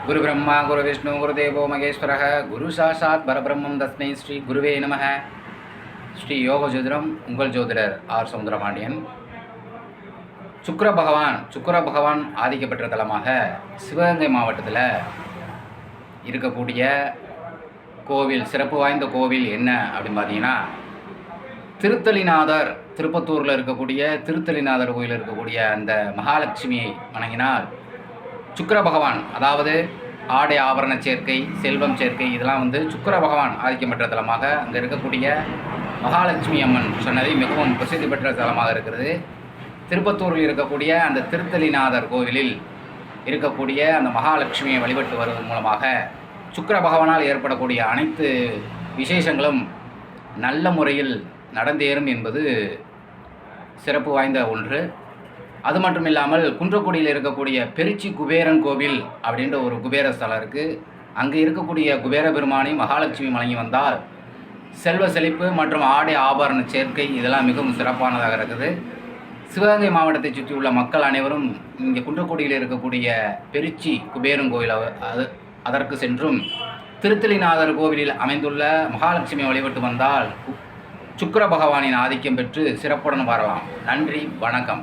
गुरु ब्रह्मा गुरु विष्णु गुरुदेवो महेश्वरः गुरु साक्षात् परब्रह्मं तस्मै ஸ்ரீ குருவே நமः. ஸ்ரீ யோக ஜோதிடம் உங்கள் ஜோதிடர் ஆர் சவுந்தரபாண்டியன். சுக்கிர பகவான் ஆதிக்க பெற்ற தலமாக சிவகங்கை மாவட்டத்தில் இருக்கக்கூடிய கோவில், சிறப்பு வாய்ந்த கோவில் என்ன அப்படின்னு பார்த்தீங்கன்னா, திருத்தலிநாதர். திருப்பத்தூரில் இருக்கக்கூடிய திருத்தலிநாதர் கோயில் இருக்கக்கூடிய அந்த மகாலட்சுமியை வணங்கினால் சுக்கிர பகவான், அதாவது ஆடை ஆபரண சேர்க்கை, செல்வம் சேர்க்கை, இதெல்லாம் சுக்கிர பகவான் ஆதிக்கம் பெற்ற தலமாக அங்கே இருக்கக்கூடிய மகாலட்சுமி அம்மன் சொன்னதை மிகவும் பிரசித்தி பெற்ற தலமாக இருக்கிறது. திருப்பத்தூரில் இருக்கக்கூடிய அந்த திருத்தலிநாதர் கோவிலில் இருக்கக்கூடிய அந்த மகாலட்சுமியை வழிபட்டு வருவதன் மூலமாக சுக்கிர பகவானால் ஏற்படக்கூடிய அனைத்து விசேஷங்களும் நல்ல முறையில் நடந்தேறும் என்பது சிறப்பு வாய்ந்த ஒன்று. அது மட்டும் இல்லாமல் குன்றக்குடியில் இருக்கக்கூடிய பெருச்சி குபேரன் கோவில் அப்படின்ற ஒரு குபேர ஸ்தலம் இருக்குது. அங்கே இருக்கக்கூடிய குபேர பெருமானை மகாலட்சுமி வழங்கி வந்தால் செல்வ செழிப்பு மற்றும் ஆடை ஆபரண சேர்க்கை இதெல்லாம் மிகவும் சிறப்பானதாக இருக்குது. சிவகங்கை மாவட்டத்தை சுற்றியுள்ள மக்கள் அனைவரும் இங்கே குன்றக்குடியில் இருக்கக்கூடிய பெருச்சி குபேரன் கோவில் அதற்கு சென்றும் திருத்தலிநாதர் கோவிலில் அமைந்துள்ள மகாலட்சுமியை வழிபட்டு வந்தால் சுக்கிர பகவானின் ஆதிக்கம் பெற்று சிறப்புடன் வரலாம். நன்றி, வணக்கம்.